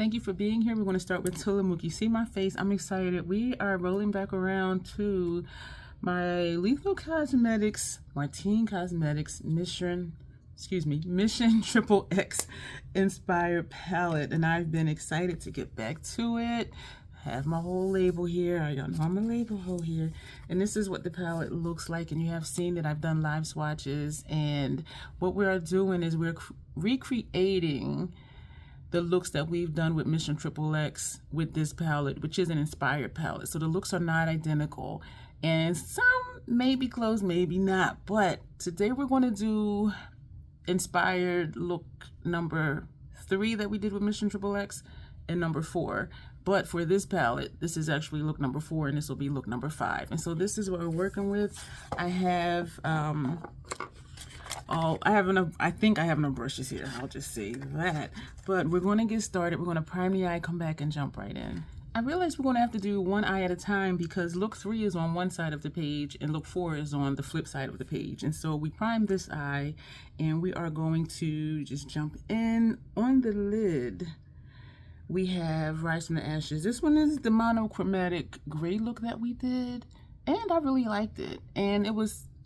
Thank you for being here. We're going to start with Tillamook. You see my face. I'm excited. We are rolling back around to my Lethal Cosmetics, Martine Cosmetics Mission Triple X inspired palette. And I've been excited to get back to it. Have my whole label here. Y'all know I'm a label hoe here. And this is what the palette looks like. And you have seen that I've done live swatches. And what we are doing is we're recreating the looks that we've done with Mission Triple X with this palette, which is an inspired palette. So the looks are not identical. And some may be close, maybe not. But today we're going to do inspired look number 3 that we did with Mission Triple X and number 4. But for this palette, this is actually look number 4 and this will be look number 5. And so this is what we're working with. I have I think I have no brushes here. I'll just say that. But we're going to get started. We're going to prime the eye, come back and jump right in. I realize we're going to have to do one eye at a time because look 3 is on one side of the page and look 4 is on the flip side of the page. And so we prime this eye and we are going to just jump in. On the lid, we have Rise from the Ashes. This one is the monochromatic gray look that we did. And I really liked it. And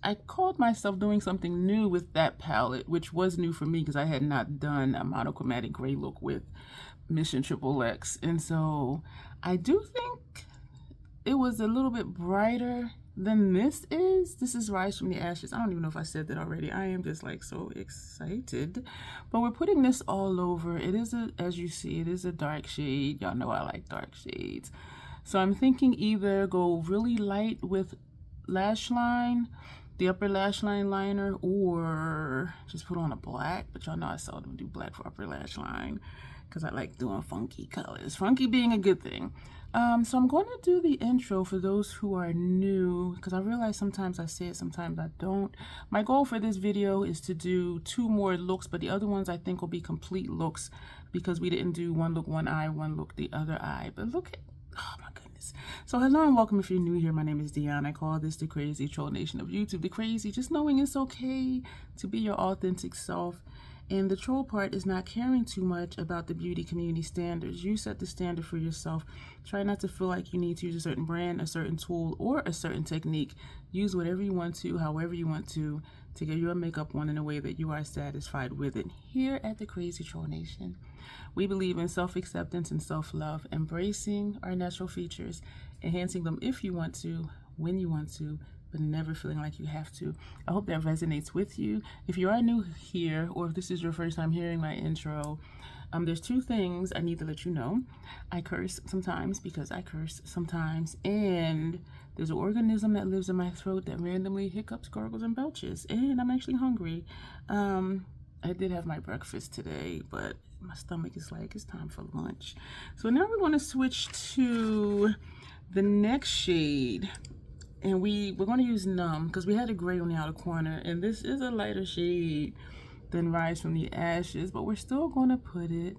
I called myself doing something new with that palette, which was new for me because I had not done a monochromatic gray look with Mission Triple X. And so I do think it was a little bit brighter than this is. This is Rise from the Ashes. I don't even know if I said that already. I am just like so excited. But we're putting this all over. It is as you see, it is a dark shade. Y'all know I like dark shades. So I'm thinking either go really light with lash line, the upper lash line liner, or just put on a black. But y'all know I seldom do black for upper lash line because I like doing funky colors. Funky being a good thing. So I'm going to do the intro for those who are new because I realize sometimes I say it, sometimes I don't. My goal for this video is to do 2 more looks, but the other ones I think will be complete looks because we didn't do one look, one eye, one look, the other eye. But look at, oh my goodness. So hello and welcome if you're new here. My name is Dion. I call this the crazy troll nation of YouTube. The crazy, just knowing it's okay to be your authentic self. And the troll part is not caring too much about the beauty community standards. You set the standard for yourself. Try not to feel like you need to use a certain brand, a certain tool, or a certain technique. Use whatever you want to, however you want to get your makeup on in a way that you are satisfied with it. Here at the Crazy Troll Nation, we believe in self-acceptance and self-love, embracing our natural features, enhancing them if you want to, when you want to, but never feeling like you have to. I hope that resonates with you. If you are new here, or if this is your first time hearing my intro, there's 2 things I need to let you know. I curse sometimes because I curse sometimes, and there's an organism that lives in my throat that randomly hiccups, gargles, and belches, and I'm actually hungry. I did have my breakfast today, but my stomach is like, it's time for lunch. So now we're going to switch to the next shade. And we're going to use Numb because we had a gray on the outer corner. And this is a lighter shade than Rise from the Ashes. But we're still going to put it...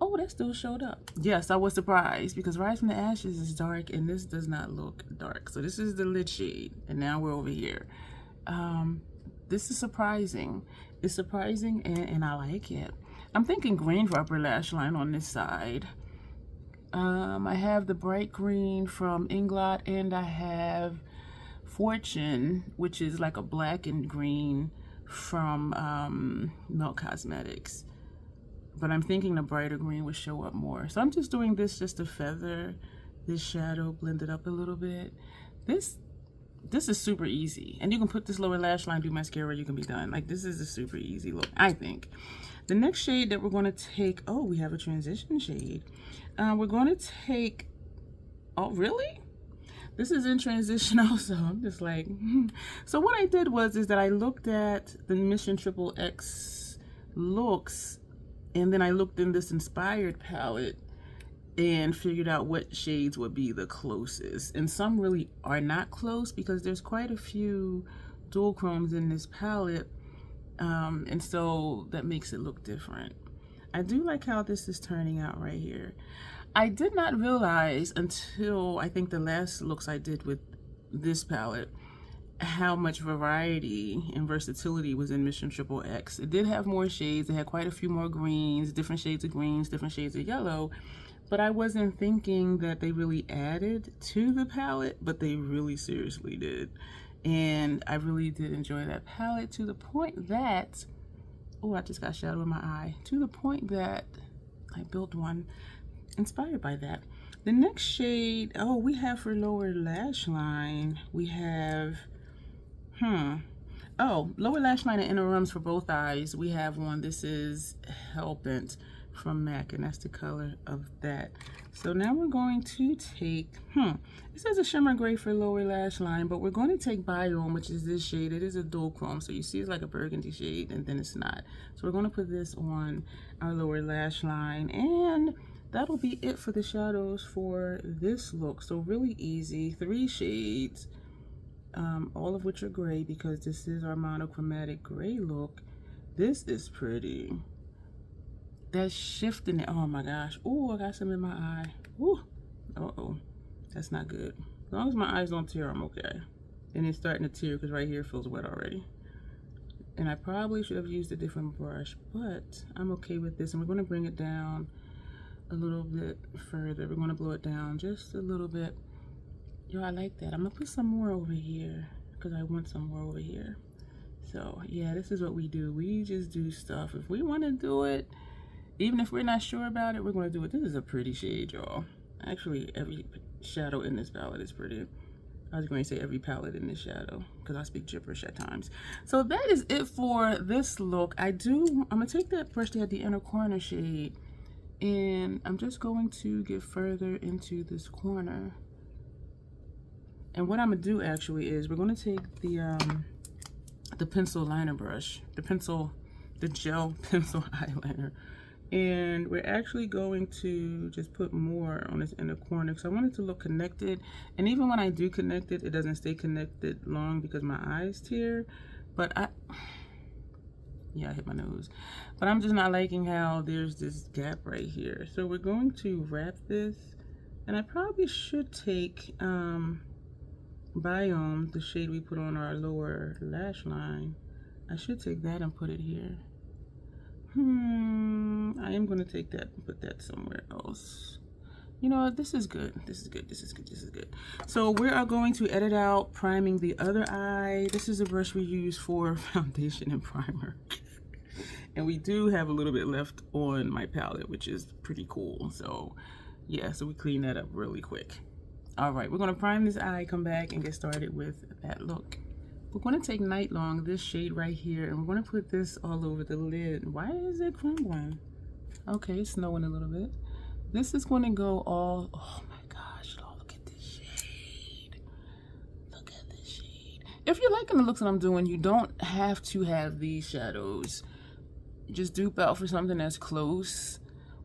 Oh, that still showed up. Yes, I was surprised because Rise from the Ashes is dark and this does not look dark. So this is the lid shade. And now we're over here. This is surprising. It's surprising and I like it. I'm thinking green for upper lash line on this side. I have the bright green from Inglot, and I have Fortune, which is like a black and green from Milk Cosmetics. But I'm thinking the brighter green would show up more. So I'm just doing this just to feather this shadow, blend it up a little bit. This is super easy. And you can put this lower lash line, do mascara, you can be done. Like, this is a super easy look, I think. The next shade that we're going to take, oh, we have a transition shade. We're going to take, oh, really? This is in transition also. I'm just like, So what I did is that I looked at the Mission Triple X looks, and then I looked in this inspired palette and figured out what shades would be the closest. And some really are not close because there's quite a few dual chromes in this palette. And so that makes it look different. I do like how this is turning out right here. I did not realize until I think the last looks I did with this palette how much variety and versatility was in Mission Triple X. It did have more shades. It had quite a few more greens, different shades of greens, different shades of yellow. But I wasn't thinking that they really added to the palette, but they really seriously did. And I really did enjoy that palette to the point that, oh, I just got shadow in my eye, to the point that I built one inspired by that. The next shade, oh, we have for lower lash line, we have, lower lash line and inner rims for both eyes. We have one, this is Hellbent from MAC, and that's the color of that. So now we're going to take, it says a shimmer gray for lower lash line, but we're going to take BYOP, which is this shade. It is a dual chrome, so you see it's like a burgundy shade, and then it's not. So we're going to put this on our lower lash line, and that'll be it for the shadows for this look. So really easy, 3 shades, all of which are gray because this is our monochromatic gray look. This is pretty. That shifting it, oh my gosh. Oh, I got some in my eye. Ooh, uh-oh, that's not good. As long as my eyes don't tear, I'm okay. And it's starting to tear because right here feels wet already. And I probably should have used a different brush, but I'm okay with this. And we're gonna bring it down a little bit further. We're gonna blow it down just a little bit. Yo, I like that. I'm gonna put some more over here because I want some more over here. So yeah, this is what we do. We just do stuff. If we wanna do it, even if we're not sure about it, we're going to do it. This is a pretty shade, y'all. Actually, every shadow in this palette is pretty. I was going to say every palette in this shadow because I speak gibberish at times. So that is it for this look. I'm going to take that brush that had the inner corner shade, and I'm just going to get further into this corner. And what I'm going to do actually is we're going to take the pencil liner brush, the gel pencil eyeliner. And we're actually going to just put more on this inner corner because I want it to look connected. And even when I do connect it, it doesn't stay connected long because my eyes tear. But yeah, I hit my nose. But I'm just not liking how there's this gap right here. So we're going to wrap this. And I probably should take BYOP, the shade we put on our lower lash line. I should take that and put it here. I am going to take that and put that somewhere else. You know what? This is good. This is good. This is good. This is good. So we are going to edit out priming the other eye. This is a brush we use for foundation and primer. And we do have a little bit left on my palette, which is pretty cool. So yeah, so we clean that up really quick. All right, we're going to prime this eye, come back and get started with that look. We're going to take Night Long, this shade right here, and we're going to put this all over the lid. Why is it crumbling? Okay, it's snowing a little bit. This is going to go all, oh my gosh, look at this shade. Look at this shade. If you're liking the looks that I'm doing, you don't have to have these shadows. Just dupe out for something that's close,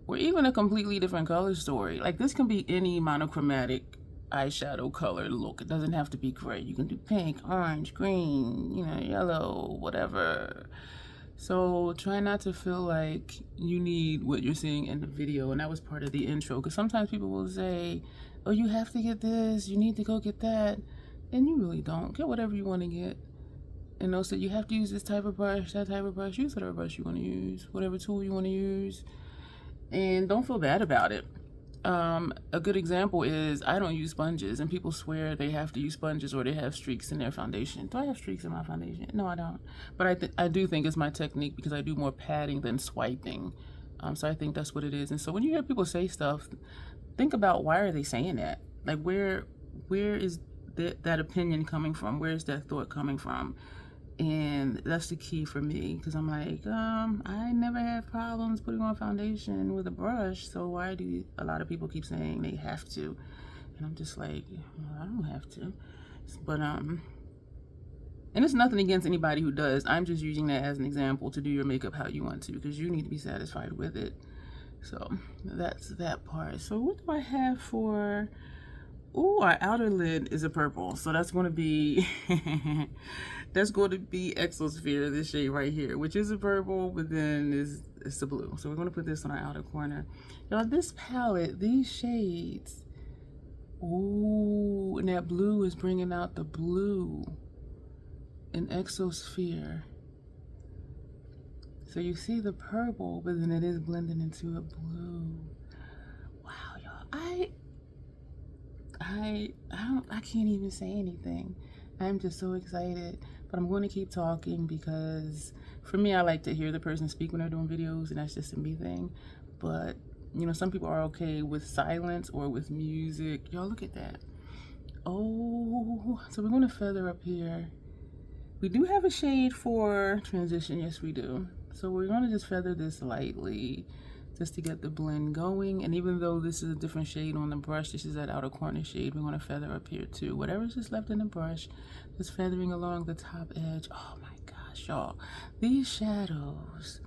or even a completely different color story. Like this can be any monochromatic eyeshadow color look. It doesn't have to be gray. You can do pink, orange, green, you know, yellow, whatever. So try not to feel like you need what you're seeing in the video. And that was part of the intro, because sometimes people will say, oh, you have to get this, you need to go get that, and you really don't. Get whatever you want to get. And also, you have to use this type of brush, that type of brush. Use whatever brush you want to use, whatever tool you want to use, and don't feel bad about it. A good example is I don't use sponges, and people swear they have to use sponges or they have streaks in their foundation. Do I have streaks in my foundation? No, I don't. But I do think it's my technique because I do more patting than swiping. So I think that's what it is. And so when you hear people say stuff, think about why are they saying that? Like where is that opinion coming from? Where is that thought coming from? And that's the key for me, because I'm like, I never have problems putting on foundation with a brush, so why do a lot of people keep saying they have to? And I'm just like, well, I don't have to. But and it's nothing against anybody who does. I'm just using that as an example to do your makeup how you want to, because you need to be satisfied with it. So that's that part. So what do I have for... Ooh, our outer lid is a purple, so that's going to be Exosphere, this shade right here, which is a purple, but then it's a blue. So we're going to put this on our outer corner. Y'all, this palette, these shades, ooh, and that blue is bringing out the blue. an exosphere. So you see the purple, but then it is blending into a blue. Wow, y'all. I can't even say anything. I'm just so excited, but I'm going to keep talking because for me, I like to hear the person speak when they're doing videos, and that's just a me thing. But you know, some people are okay with silence or with music. Y'all look at that. Oh, so we're going to feather up here. We do have a shade for transition. Yes, we do. So we're going to just feather this lightly just to get the blend going. And even though this is a different shade on the brush, this is that outer corner shade, we're going to feather up here too. Whatever's just left in the brush, just feathering along the top edge. Oh my gosh, y'all. These shadows,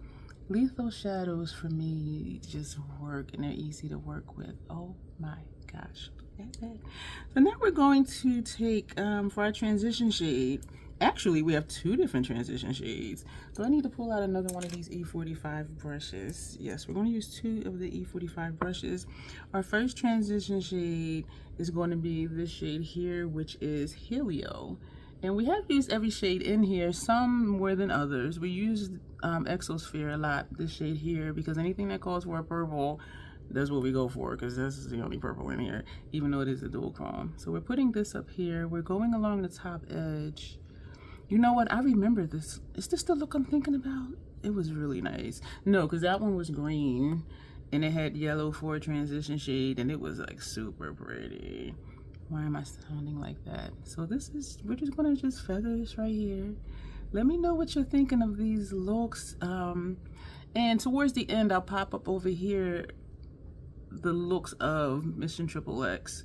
lethal shadows for me just work, and they're easy to work with. Oh my gosh. So now we're going to take, for our transition shade, actually we have two different transition shades. So I need to pull out another one of these E45 brushes. Yes, we're going to use two of the E45 brushes. Our first transition shade is going to be this shade here, which is Helio. And we have used every shade in here, some more than others. We used Exosphere a lot, this shade here, because anything that calls for a purple, that's what we go for, because this is the only purple in here, even though it is a dual chrome. So we're putting this up here. We're going along the top edge. You know what? I remember this. Is this the look I'm thinking about? It was really nice. No, because that one was green, and it had yellow for a transition shade, and it was like super pretty. Why am I sounding like that? So this is, we're just going to just feather this right here. Let me know what you're thinking of these looks. And towards the end, I'll pop up over here the looks of Mission XXX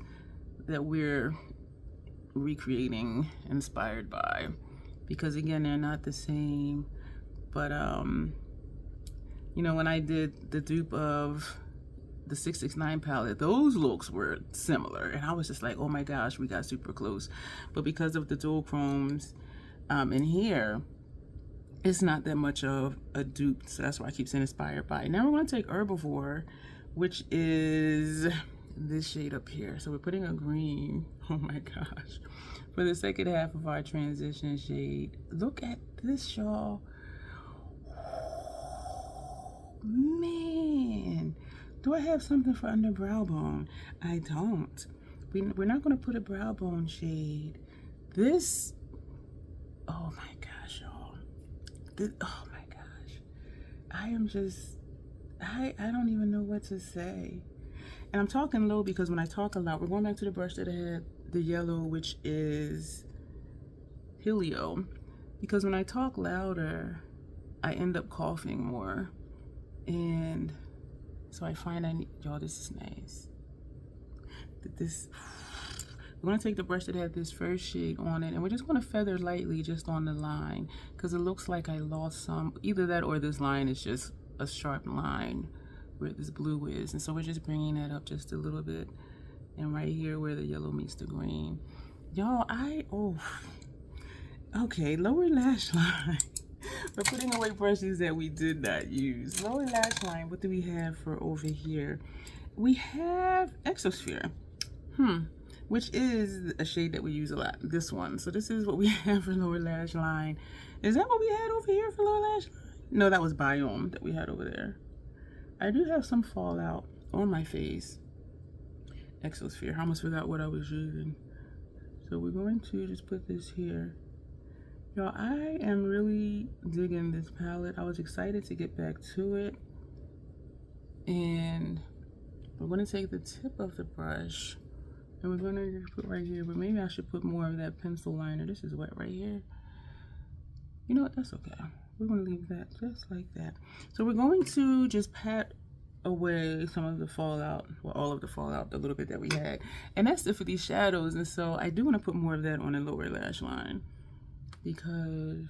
that we're recreating, inspired by, because again, they're not the same. But you know, when I did the dupe of the 669 palette, those looks were similar, and I was just like, oh my gosh, we got super close. But because of the dual chromes in here, it's not that much of a dupe, so that's why I keep saying inspired by. Now we're going to take Herbivore, which is this shade up here. So we're putting a green, oh my gosh, for the second half of our transition shade. Look at this, y'all. Man, do I have something for under brow bone? I don't. We're not going to put a brow bone shade. This, oh my gosh, y'all. Oh my gosh. I am just, I don't even know what to say. And I'm talking low because when I talk a lot, we're going back to the brush that I had the yellow, which is Helio. Because when I talk louder, I end up coughing more. And so I find I need, y'all, this is nice. We're going to take the brush that had this first shade on it, and we're just going to feather lightly just on the line, because it looks like I lost some, either that or this line is just a sharp line where this blue is. And so we're just bringing that up just a little bit, and right here where the yellow meets the green. Y'all, okay, lower lash line. We're putting away brushes that we did not use. Lower lash line, what do we have for over here? We have Exosphere, which is a shade that we use a lot, this one. So this is what we have for lower lash line. Is that what we had over here for lower lash line? No, that was Biome that we had over there. I do have some fallout on my face. Exosphere, I almost forgot what I was using. So we're going to just put this here. Y'all, I am really digging this palette. I was excited to get back to it. And we're going to take the tip of the brush and we're going to put right here, but maybe I should put more of that pencil liner. This is wet right here. You know what, that's okay. We're going to leave that just like that. So we're going to just pat away some of the fallout, well, all of the fallout, the little bit that we had. And that's it for these shadows. And so I do want to put more of that on the lower lash line, because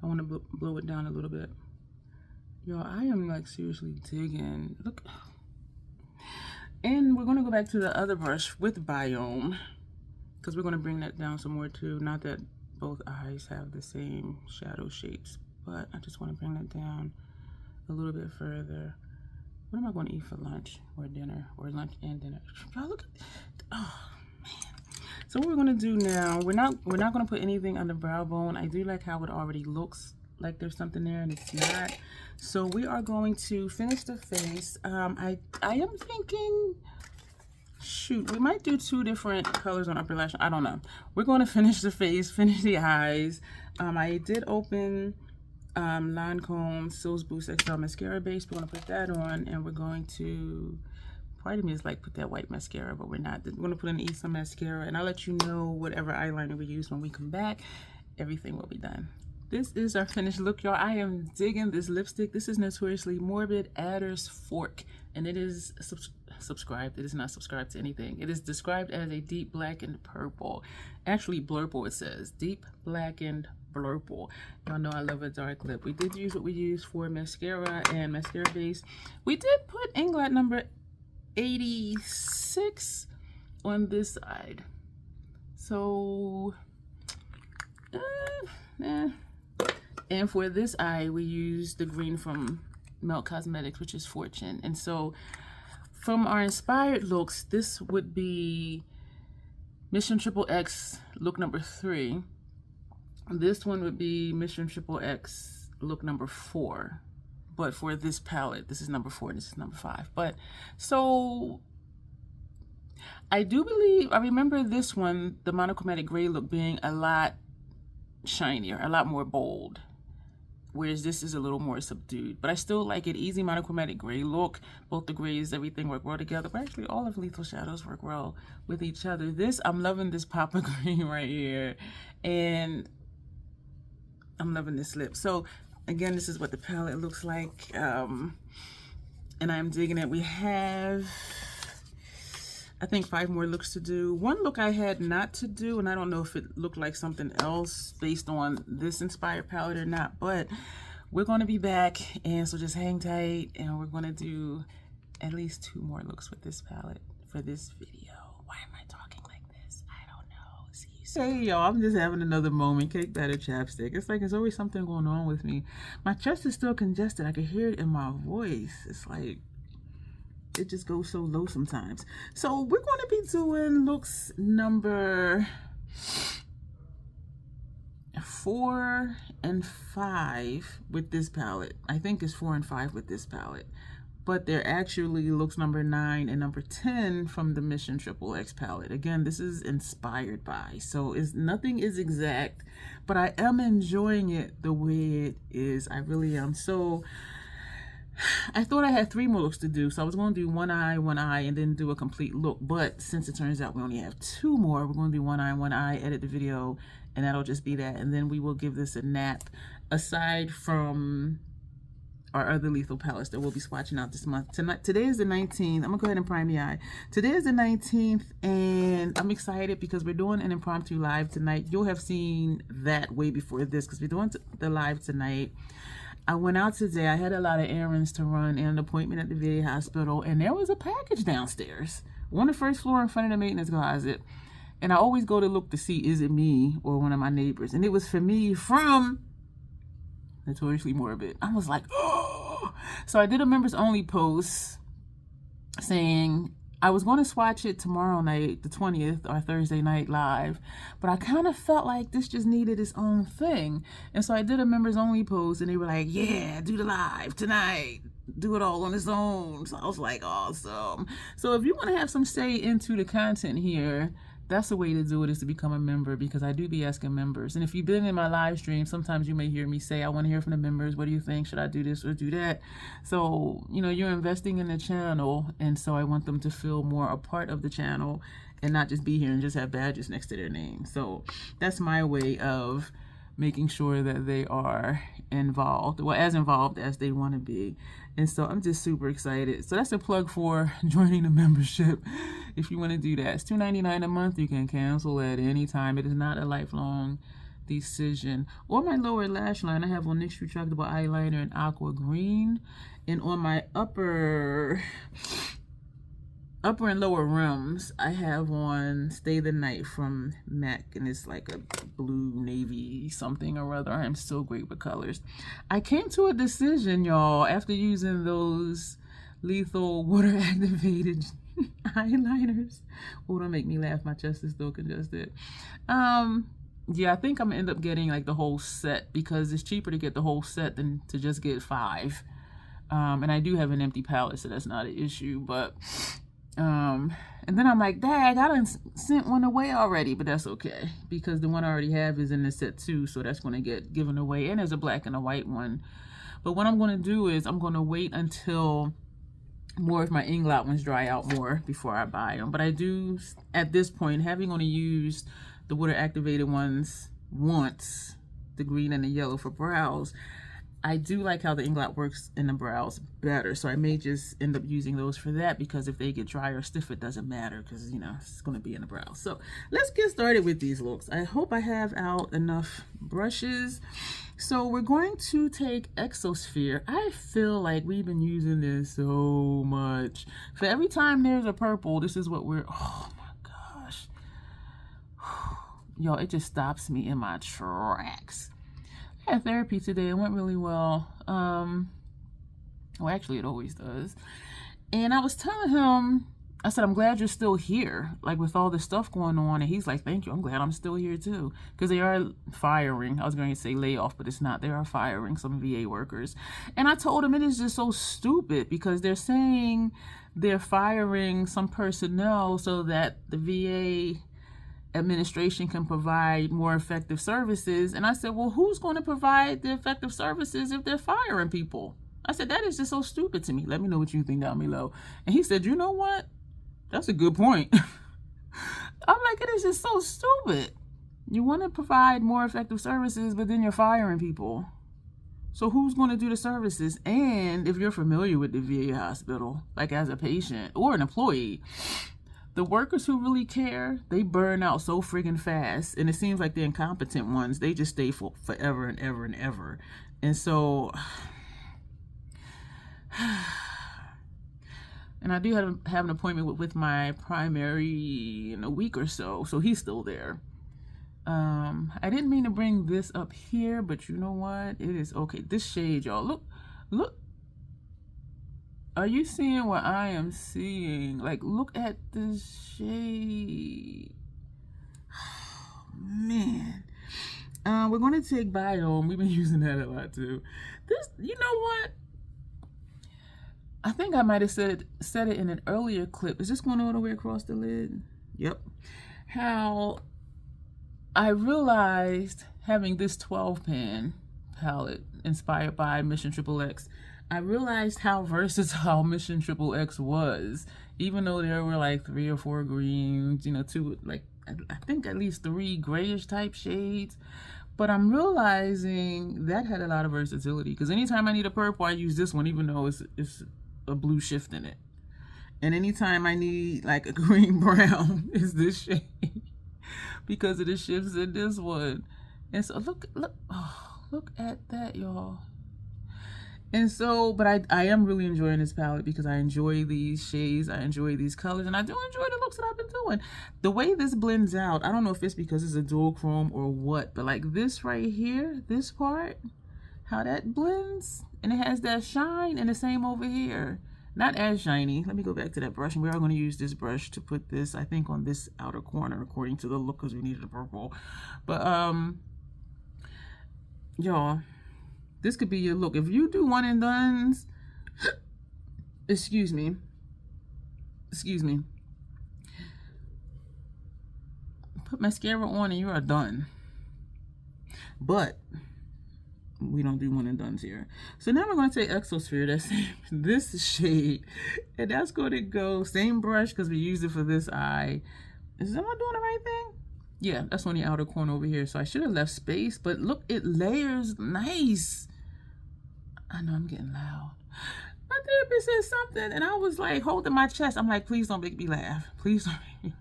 I want to blow it down a little bit. Y'all, I am like seriously digging. Look. And we're going to go back to the other brush with Biome, because we're going to bring that down some more too. Not that both eyes have the same shadow shapes, but I just want to bring that down a little bit further. What am I going to eat for lunch or dinner, or lunch and dinner? Y'all look at, oh man. So what we're gonna do now, we're not gonna put anything on the brow bone. I do like how it already looks like there's something there and it's not. So we are going to finish the face. I am thinking, shoot, we might do 2 different colors on upper lash. I don't know. We're going to finish the face, finish the eyes. I did open Lancome Sills Boost XL mascara base. We're going to put that on, and we're going to, part of me is like put that white mascara, but we're not. We're going to put in Issa mascara, and I'll let you know whatever eyeliner we use when we come back. Everything will be done. This is our finished look, y'all. I am digging this lipstick. This is Notoriously Morbid Adder's Fork, and it is subscribed. It is not subscribed to anything. It is described as a deep blackened purple. Actually, blurple it says. Deep blackened blurple. Y'all know I love a dark lip. We did use what we used for mascara and mascara base. We did put Inglot number 86 on this side. So, and for this eye, we used the green from Melt Cosmetics, which is Fortune. And so, from our inspired looks, this would be Mission Triple X look number 3. This one would be Mission Triple X look number 4. But for this palette, this is number 4 and this is number 5. But so I do believe, I remember this one, the monochromatic gray look, being a lot shinier, a lot more bold. Whereas this is a little more subdued. But I still like it. Easy monochromatic gray look. Both the grays, everything work well together. But actually all of Lethal Shadows work well with each other. This, I'm loving this pop of green right here. And I'm loving this lip. So again, this is what the palette looks like. And I'm digging it. We have, I think, 5 more looks to do. One look I had not to do, and I don't know if it looked like something else based on this inspired palette or not, but we're going to be back, and so just hang tight, and we're going to do at least 2 more looks with this palette for this video. Why am I talking like this? I don't know. See you soon. Hey y'all, I'm just having another moment. Cake batter chapstick. It's like there's always something going on with me. My chest is still congested. I can hear it in my voice. It's like it just goes so low sometimes. So we're going to be doing looks number 4 and 5 with this palette. I think it's 4 and 5 with this palette. But they're actually looks number 9 and number 10 from the Mission Triple X palette. Again, this is inspired by. So nothing is exact, but I am enjoying it the way it is. I really am. So I thought I had 3 more looks to do, so I was going to do one eye, and then do a complete look. But since it turns out we only have 2 more, we're going to do one eye, edit the video, and that'll just be that. And then we will give this a nap, aside from our other lethal palettes that we'll be swatching out this month. Today is the 19th. I'm going to go ahead and prime the eye. Today is the 19th, and I'm excited because we're doing an impromptu live tonight. You'll have seen that way before this because we're doing the live tonight. I went out today. I had a lot of errands to run and an appointment at the VA hospital, and there was a package downstairs on the 1st floor in front of the maintenance closet. And I always go to look to see, is it me or one of my neighbors? And it was for me from Notoriously Morbid. I was like, oh! So I did a members only post saying I was going to swatch it tomorrow night, the 20th, or Thursday night live, but I kind of felt like this just needed its own thing. And so I did a members only post, and they were like, yeah, do the live tonight. Do it all on its own. So I was like, awesome. So if you want to have some say into the content here, that's the way to do it, is to become a member, because I do be asking members. And if you've been in my live stream, sometimes you may hear me say, I want to hear from the members. What do you think? Should I do this or do that? So, you know, you're investing in the channel, and so I want them to feel more a part of the channel and not just be here and just have badges next to their name. So that's my way of making sure that they are involved, well, as involved as they want to be. And so I'm just super excited. So that's a plug for joining the membership. If you want to do that, it's $2.99 a month. You can cancel at any time. It is not a lifelong decision. On my lower lash line, I have on NYX retractable eyeliner in aqua green, and on my upper and lower rims, I have on Stay the Night from MAC, and it's like a blue navy something or other. I'm so great with colors. I came to a decision, y'all, after using those lethal water activated eyeliners. Oh, don't make me laugh. My chest is still congested. Yeah, I think I'm gonna end up getting like the whole set because it's cheaper to get the whole set than to just get 5. And I do have an empty palette, so that's not an issue. But and then I'm like, dang, I done sent one away already, but that's okay because the one I already have is in the set too, so that's going to get given away. And there's a black and a white one. But what I'm going to do is I'm going to wait until more of my Inglot ones dry out more before I buy them. But I do, at this point, having only used the water activated ones once, the green and the yellow for brows, I do like how the Inglot works in the brows better. So I may just end up using those for that because if they get dry or stiff, it doesn't matter because, you know, it's going to be in the brows. So let's get started with these looks. I hope I have out enough brushes. So we're going to take Exosphere. I feel like we've been using this so much. For every time there's a purple, this is what we're, oh my gosh. Y'all, it just stops me in my tracks. I had therapy today. It went really well. Well, actually, it always does. And I was telling him, I said, I'm glad you're still here, like with all this stuff going on. And he's like, thank you. I'm glad I'm still here too. Because they are firing. I was going to say layoff, but it's not. They are firing some VA workers. And I told him it is just so stupid because they're saying they're firing some personnel so that the VA administration can provide more effective services. And I said, well, who's going to provide the effective services if they're firing people? I said, that is just so stupid to me. Let me know what you think down below. And he said, you know what? That's a good point. I'm like, it is just so stupid. You want to provide more effective services, but then you're firing people. So who's going to do the services? And if you're familiar with the VA hospital, like as a patient or an employee, the workers who really care, they burn out so friggin' fast. And it seems like the incompetent ones, they just stay for forever and ever and ever. And so, and I do have an appointment with my primary in a week or so. So he's still there. I didn't mean to bring this up here, but you know what? It is okay. This shade, y'all, look. Are you seeing what I am seeing? Like, look at this shade. Oh, man. We're going to take Biome. We've been using that a lot, too. This, you know what? I think I might have said it in an earlier clip. Is this going all the way across the lid? Yep. How I realized having this 12-pan palette inspired by Mission XXX, I realized how versatile Mission XXX was, even though there were like 3 or 4 greens, you know, 2, like, I think at least 3 grayish type shades. But I'm realizing that had a lot of versatility because anytime I need a purple, I use this one, even though it's a blue shift in it. And anytime I need like a green brown, is this shade because of the shifts in this one. And so look at that, y'all. And so, but I am really enjoying this palette because I enjoy these shades, I enjoy these colors, and I do enjoy the looks that I've been doing. The way this blends out, I don't know if it's because it's a dual chrome or what, but like this right here, this part, how that blends, and it has that shine, and the same over here. Not as shiny. Let me go back to that brush, and we are going to use this brush to put this, I think, on this outer corner according to the look because we needed a purple. But, y'all, this could be your look. If you do one and dones, excuse me, put mascara on and you are done. But we don't do one and dones here. So now we're going to take Exosphere, that's this shade, and that's going to go same brush because we used it for this eye. Am I doing the right thing? Yeah, that's on the outer corner over here. So I should have left space, but look, it layers nice. I know I'm getting loud. My therapist said something, and I was like holding my chest. I'm like, please don't make me laugh. Please don't make me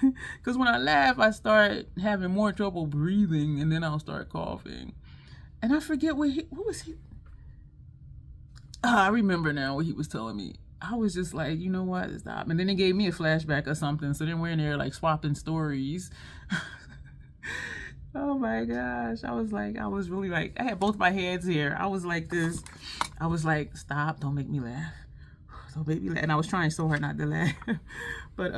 laugh. Because when I laugh, I start having more trouble breathing, and then I'll start coughing. And I forget what was he? I remember now what he was telling me. I was just like, you know what, stop. And then he gave me a flashback or something. So then we're in there like swapping stories. Oh my gosh. I was really like, I had both my hands here. I was like this. I was like, stop, don't make me laugh. Don't make me laugh. And I was trying so hard not to laugh. But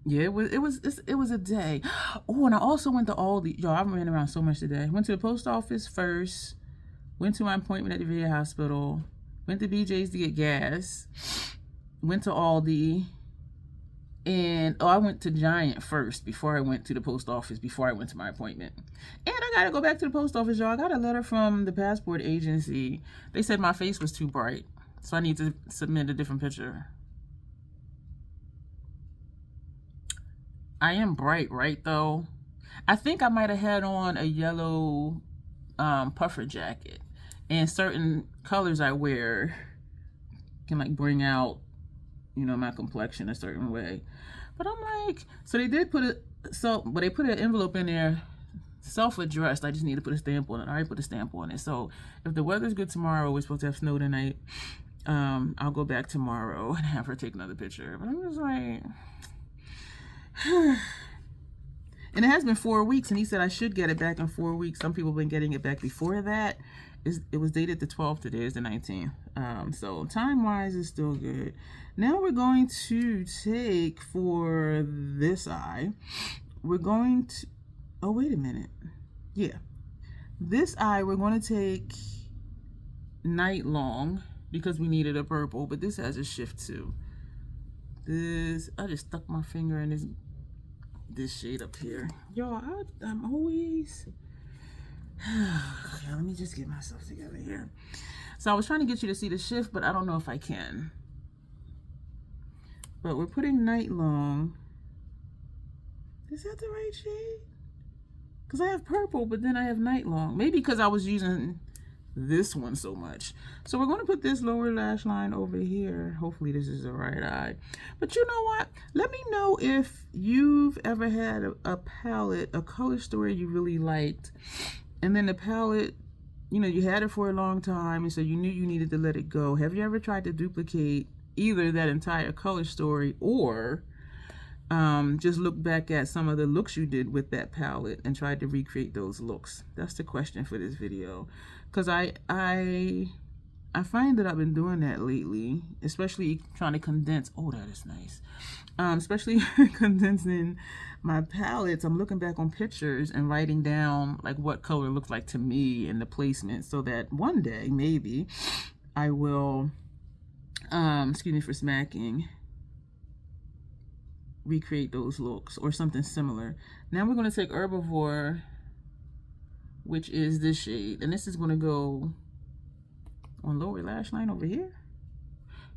yeah, it was a day. Oh, and I also went to Aldi. Yo, I ran around so much today. Went to the post office first. Went to my appointment at the VA hospital. Went to BJ's to get gas. Went to Aldi. And I went to Giant first before I went to the post office, before I went to my appointment. And I gotta go back to the post office, y'all. I got a letter from the passport agency. They said my face was too bright, so I need to submit a different picture. I am bright, right, though? I think I might have had on a yellow puffer jacket. And certain colors I wear can, like, bring out, you know, my complexion a certain way. But I'm like, so they did put it, but they put an envelope in there, self-addressed. I just need to put a stamp on it. I already put a stamp on it. So if the weather's good tomorrow, we're supposed to have snow tonight, I'll go back tomorrow and have her take another picture. But I'm just like, and it has been 4 weeks, and he said I should get it back in 4 weeks. Some people have been getting it back before that. It was dated the 12th, today is the 19th. So time-wise, it's still good. Now we're going to take, for this eye, we're going to, oh, wait a minute. Yeah. This eye, we're going to take Night Long, because we needed a purple, but this has a shift too. This, I just stuck my finger in this shade up here. Y'all, I'm always... Okay, let me just get myself together here. So I was trying to get you to see the shift, but I don't know if I can. But we're putting Night Long. Is that the right shade? Because I have purple, but then I have Night Long. Maybe because I was using this one so much. So we're going to put this lower lash line over here. Hopefully this is the right eye. But you know what? Let me know if you've ever had a palette, a color story you really liked. And then the palette, you know, you had it for a long time, and so you knew you needed to let it go. Have you ever tried to duplicate either that entire color story, or just look back at some of the looks you did with that palette and tried to recreate those looks? That's the question for this video. Because I find that I've been doing that lately, especially trying to condense. Oh, that is nice. Especially condensing my palettes. I'm looking back on pictures and writing down like what color looks like to me and the placement, so that one day maybe I will, excuse me for smacking, recreate those looks or something similar. Now we're going to take Herbivore, which is this shade, and this is going to go on lower lash line over here.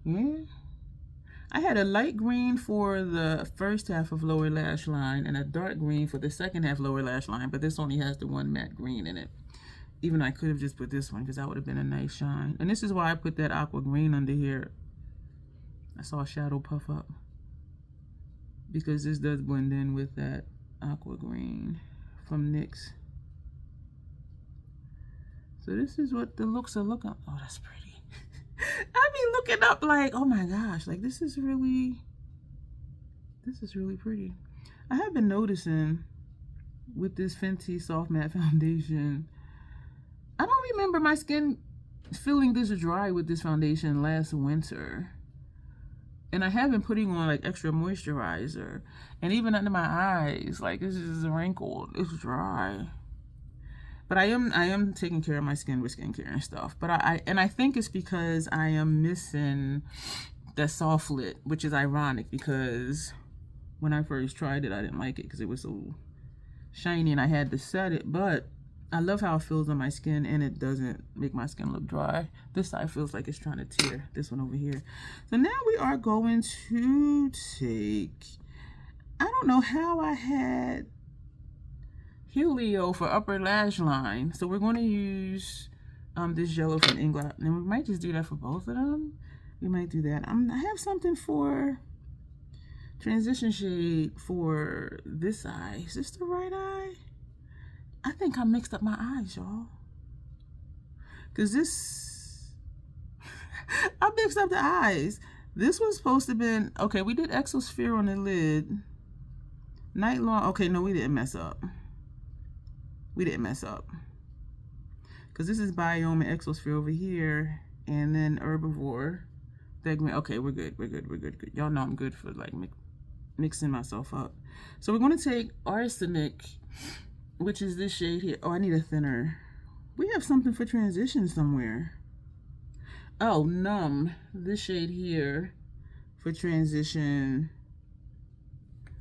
Yeah, I had a light green for the first half of lower lash line and a dark green for the second half lower lash line, but this only has the one matte green in it. Even I could have just put this one, because that would have been a nice shine. And this is why I put that aqua green under here. I saw a shadow puff up, because this does blend in with that aqua green from NYX. So this is what the looks are looking. Oh, that's pretty. I be looking up like, oh my gosh, like this is really pretty. I have been noticing with this Fenty Soft Matte Foundation, I don't remember my skin feeling this dry with this foundation last winter. And I have been putting on like extra moisturizer, and even under my eyes, like this is wrinkled, it's dry. But I am taking care of my skin with skincare and stuff. But I think it's because I am missing the soft lit, which is ironic, because when I first tried it, I didn't like it because it was so shiny and I had to set it. But I love how it feels on my skin, and it doesn't make my skin look dry. This side feels like it's trying to tear. This one over here. So now we are going to take, I don't know how I had Helio for upper lash line. So we're going to use this yellow from England, and we might just do that for both of them. We might do that. I have something for transition shade for this eye. Is this the right eye? I think I mixed up my eyes, y'all. Because this, I mixed up the eyes. This was supposed to have been, okay, we did Exosphere on the lid. Night Long, okay, no, we didn't mess up. We didn't mess up. Because this is Biome and Exosphere over here. And then Herbivore. Okay, we're good. We're good. We're good. Good. Y'all know I'm good for like mixing myself up. So we're going to take Arsenic, which is this shade here. Oh, I need a thinner. We have something for transition somewhere. Oh, Numb. This shade here for transition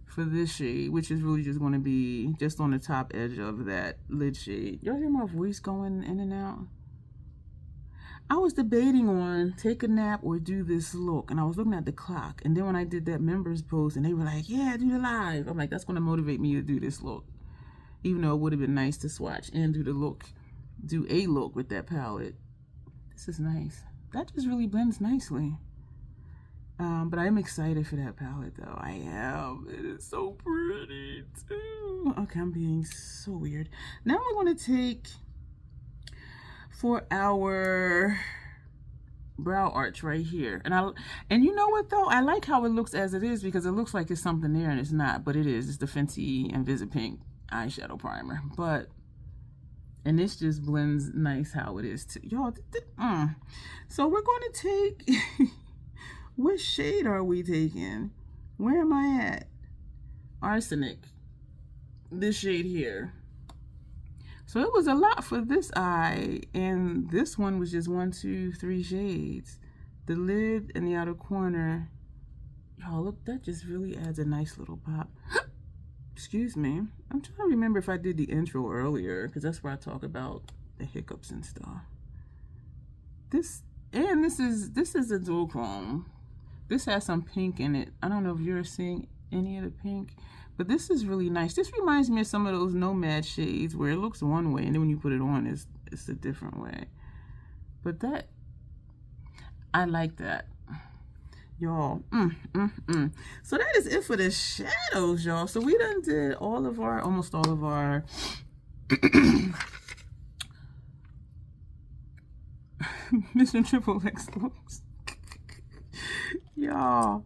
for this shade, which is really just going to be just on the top edge of that lid shade. Y'all hear my voice going in and out? I was debating on take a nap or do this look, and I was looking at the clock, and then when I did that members post and they were like, yeah, do the live, I'm like, that's going to motivate me to do this look, even though it would have been nice to swatch and do a look with that palette. This is nice. That just really blends nicely. But I am excited for that palette, though. I am. It is so pretty, too. Okay, I'm being so weird. Now we're going to take, for our brow arch right here. And you know what, though? I like how it looks as it is, because it looks like there's something there, and it's not. But it is. It's the Fenty Invisipink eyeshadow primer. And this just blends nice how it is, too. Y'all, So we're going to take... What shade are we taking? Where am I at? Arsenic. This shade here. So it was a lot for this eye, and this one was just 1, 2, 3 shades. The lid and the outer corner. Y'all, look, that just really adds a nice little pop. Excuse me. I'm trying to remember if I did the intro earlier, because that's where I talk about the hiccups and stuff. This is a dual chrome. This has some pink in it. I don't know if you're seeing any of the pink, but this is really nice. This reminds me of some of those Nomad shades where it looks one way, and then when you put it on, it's a different way. But that, I like that. Y'all, So that is it for the shadows, y'all. So we done did almost all of our Mission Triple X looks. Y'all,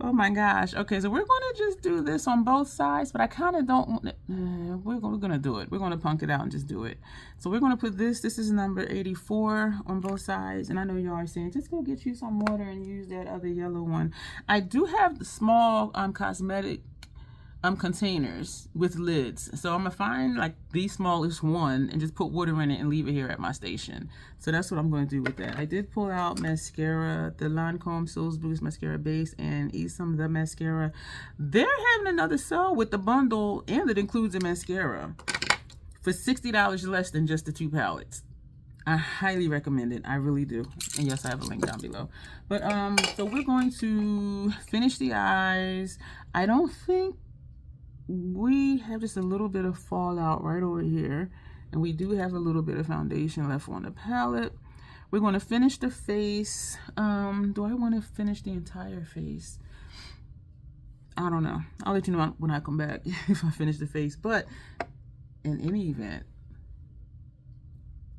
oh my gosh. Okay, so we're going to just do this on both sides, but I kind of don't want we're going to do it. We're going to punk it out and just do it. So we're going to put this is number 84 on both sides, and I know y'all are saying just go get you some water and use that other yellow one. I do have the small cosmetic containers with lids, so I'm gonna find like the smallest one and just put water in it and leave it here at my station. So that's what I'm going to do with that. I did pull out mascara, the Lancome Soul's Boost mascara base and Esom the mascara. They're having another sale with the bundle, and it includes a mascara for $60 less than just the 2 palettes. I highly recommend it. I really do. And yes, I have a link down below. But so we're going to finish the eyes. I don't think we have just a little bit of fallout right over here, and we do have a little bit of foundation left on the palette. We're going to finish the face. Do I want to finish the entire face? I don't know. I'll let you know when I come back if I finish the face, but in any event,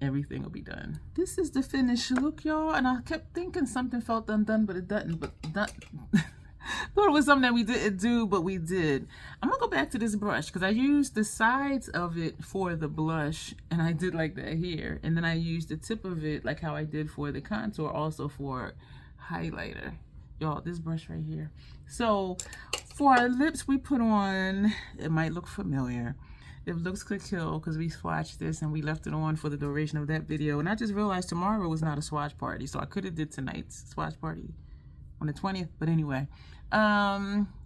everything will be done. This is the finished look, y'all, and I kept thinking something felt undone, but it doesn't. Thought it was something that we didn't do, but we did. I'm gonna go back to this brush because I used the sides of it for the blush, and I did like that here, and then I used the tip of it like how I did for the contour, also for highlighter. Y'all, this brush right here. So for our lips, we put on, it might look familiar, if looks could kill, because we swatched this and we left it on for the duration of that video, and I just realized tomorrow was not a swatch party, so I could have did tonight's swatch party on the 20th, but anyway,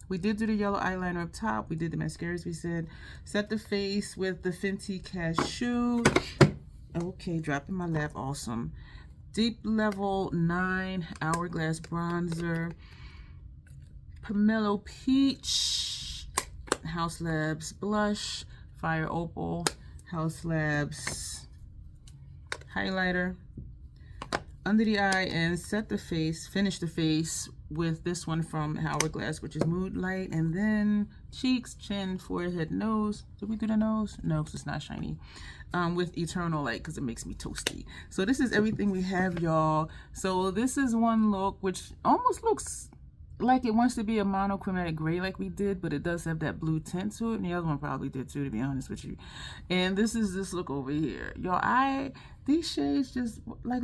we did do the yellow eyeliner up top. We did the mascaras, we said. Set the face with the Fenty Cashew. Okay, drop in my lap, awesome. Deep Level 9 Hourglass Bronzer. Pomelo Peach, House Labs Blush. Fire Opal, House Labs Highlighter. Under the eye, and set the face, finish the face with this one from Hourglass, which is Moonlight, and then cheeks, chin, forehead, nose. Did we do the nose? No, because it's not shiny. With Eternal Light, because it makes me toasty. So this is everything we have, y'all. So this is one look, which almost looks like it wants to be a monochromatic gray like we did, but it does have that blue tint to it. And the other one probably did too, to be honest with you. And this is this look over here. Y'all, these shades just, like,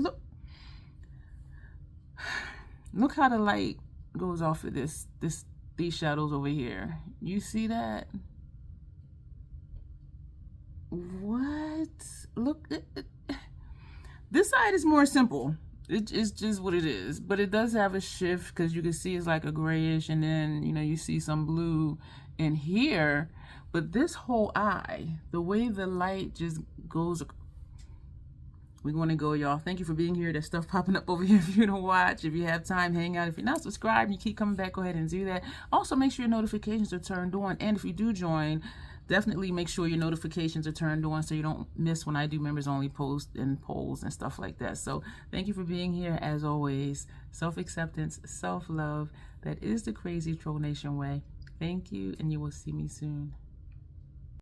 look how the light goes off of these shadows over here. You see that? What? Look, this side is more simple. It's just what it is, but it does have a shift because you can see it's like a grayish, and then, you know, you see some blue in here. But this whole eye, the way the light just goes, we're going to go, y'all. Thank you for being here. There's stuff popping up over here for you to watch. If you have time, hang out. If you're not subscribed, you keep coming back, go ahead and do that. Also, make sure your notifications are turned on, and if you do join, definitely make sure your notifications are turned on so you don't miss when I do members only posts and polls and stuff like that. So thank you for being here. As always, self-acceptance, self-love, that is the Crazy Troll Nation way. Thank you, and you will see me soon.